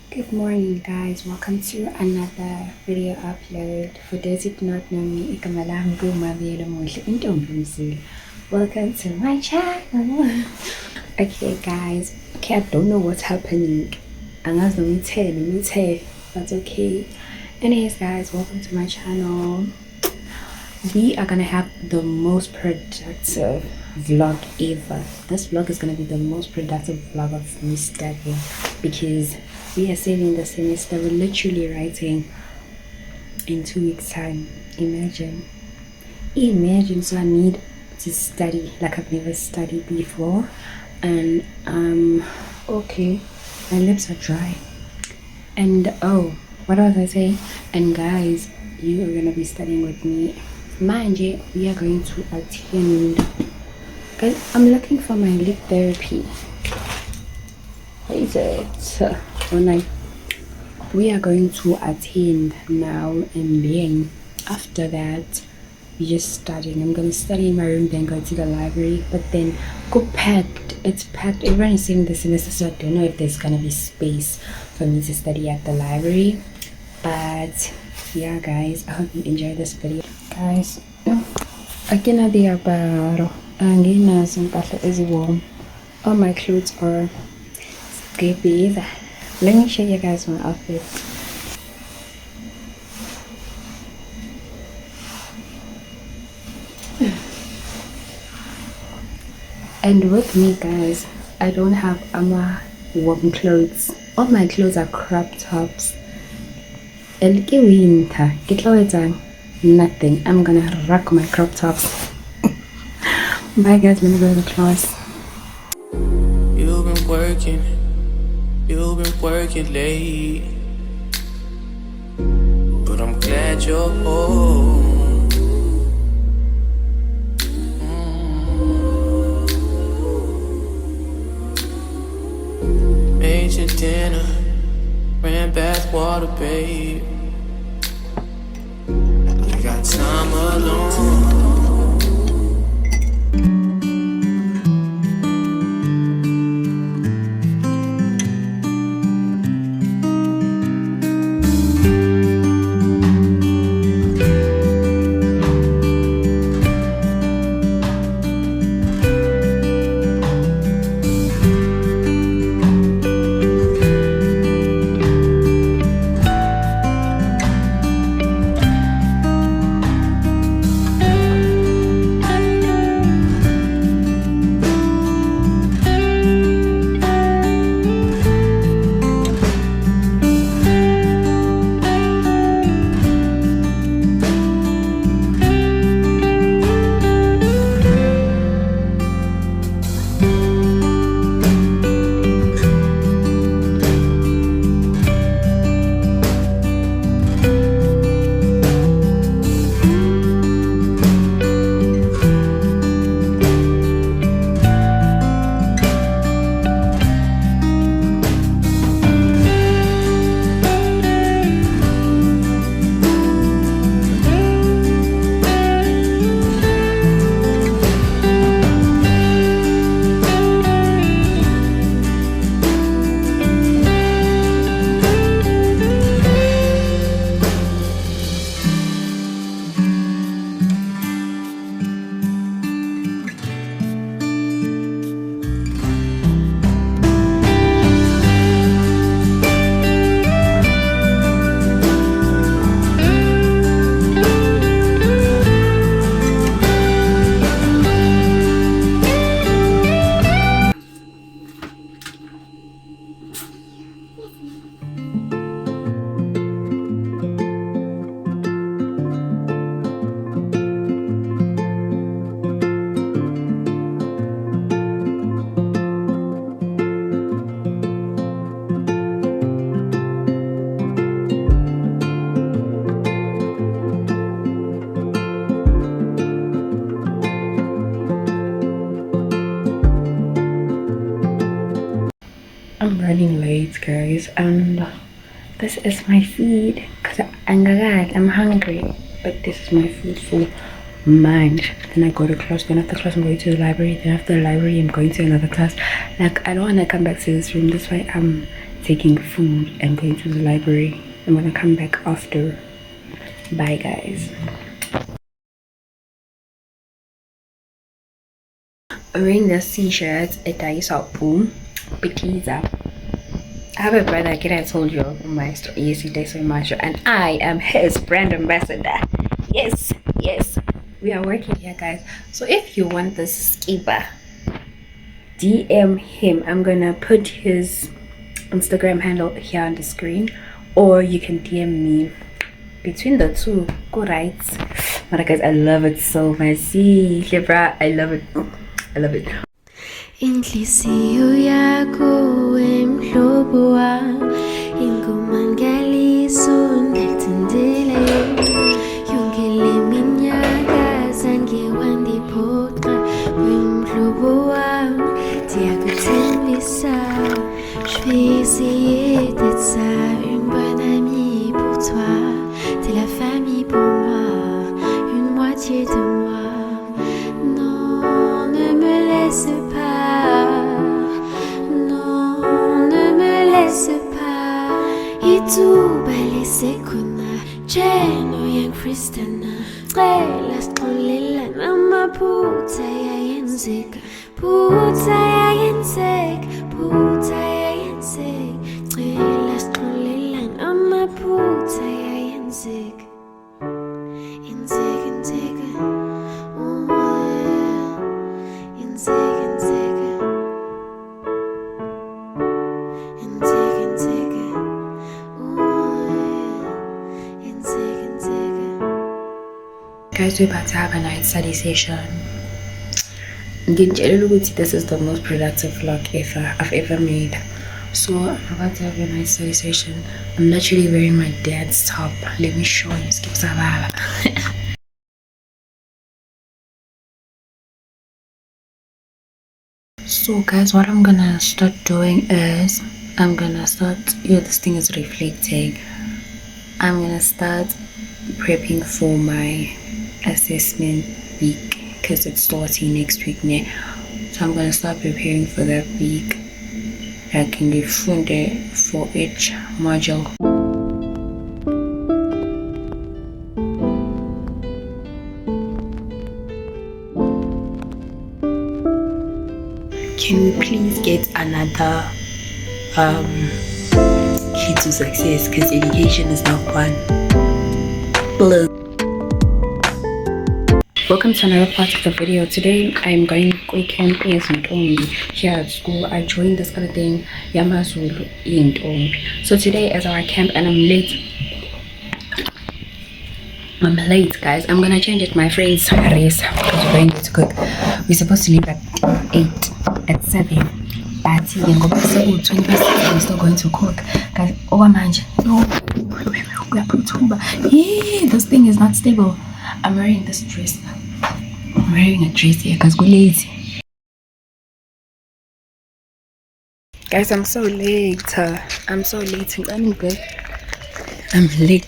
Good morning, guys. Welcome to another video upload. For those who do not know me, igama lami nguMaviela Muhle Intombi Mzulu. Welcome to my channel. Okay, guys. Okay, I don't know what's happening. Angazi noma ithe, that's okay. Anyways, guys, welcome to my channel. We are gonna have the most productive vlog ever. This vlog is gonna be the most productive vlog of me studying because we are saving the semester. We're literally writing in 2 weeks time. Imagine, so I need to study like I've never studied before. And okay, my lips are dry. And oh, what was I saying? And guys, you are gonna be studying with me. Manje, we are going to attend. Guys, I'm looking for my lip therapy. What is it? Online. We are going to attend now, and then after that we just studying. I'm gonna study in my room, then go to the library. But then go packed. It's packed. Everyone is saying the semester, so I don't know if there's gonna be space for me to study at the library. But yeah, guys, I hope you enjoy this video. Guys, akina diaparo anginazo impahla eziwarm. All my clothes are skimpy. Let me show you guys my outfit. And with me, guys, I don't have warm clothes. All my clothes are crop tops. And winter, nothing. I'm gonna rock my crop tops. Bye, guys. Let me go to the class. You've been working late, but I'm glad you're home. Made your dinner, ran bath water, babe. You got time alone. I'm running late, guys, and this is my food because I'm hungry. But this is my food for lunch. Then I go to class. Then after class, I'm going to the library. Then after the library, I'm going to another class. Like, I don't want to come back to this room. That's why I'm taking food, and going to the library. I'm gonna come back after. Bye, guys. Wearing this t-shirt at Boom Petiza. I have a brother, I told you my story yesterday so much, and I am his brand ambassador. Yes, we are working here, guys. So if you want this skiba, DM him. I'm gonna put his Instagram handle here on the screen, or you can DM me. Between the two, go right. But guys, I love it so much. See, Libra, I love it. Inhlisiyo yakho emhlobo wami ingumangaliso ngakuthandela yonke le minyaka zange wandiphoqa wemhlobo wami ndiyakuthembisa je vais essayer d'être ça une bonne amie pour toi t'es la famille pour moi une moitié de moi non ne me laisse pas. Ituba lesekona Jeno yang Kristana Cela strolela Nama puta yayenzeka Puta yayenzeka Cela strolela Nama puta yayenzeka Yenzeka Oh yeah Yenzeka Guys, we're about to have a night study session. This is the most productive vlog I've ever made. So I'm about to have a night study session. I'm literally wearing my dad's top. Let me show you. Skip Sababa. So guys, what I'm gonna start doing is this thing is reflecting. I'm gonna start prepping for my assessment week because it's starting next week now. So I'm gonna start preparing for that week. I can get funded for each module. Can we please get another key to success, because education is not fun. Blue. Welcome to another part of the video. Today I'm going quick camp here at school. I joined this other thing, Yamazulu in. So today is our camp and I'm late, guys. I'm gonna change it. My friend's race because we're going to cook. We're supposed to leave at 8, at 7. But we're still going to cook, guys. This thing is not stable. I'm wearing this dress. I'm wearing a dress here because I'm lazy. Guys, I'm so late. I'm good. I'm late.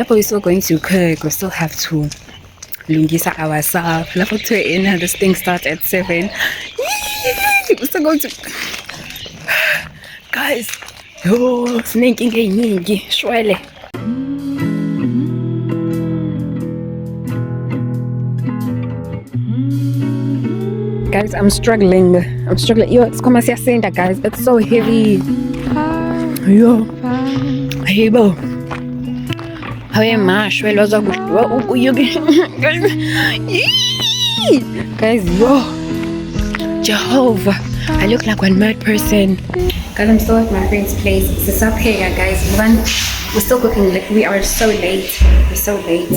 We're still going to cook. We still have to lungisa ourselves. This thing starts at 7. We're still going to... Guys, sneaking shwele. Guys, I'm struggling. Yo, it's come as guys. It's so heavy. Yo, hey, bo. How am I? Guys, yo, Jehovah, I look like one mad person. Guys, I'm still at my friend's place. It's up here, guys. We're still cooking. Like, we are so late. We're so late.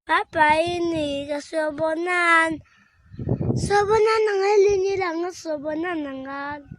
Papa ini kasobonan. Sobonan nangal ini lang sobonan nangal.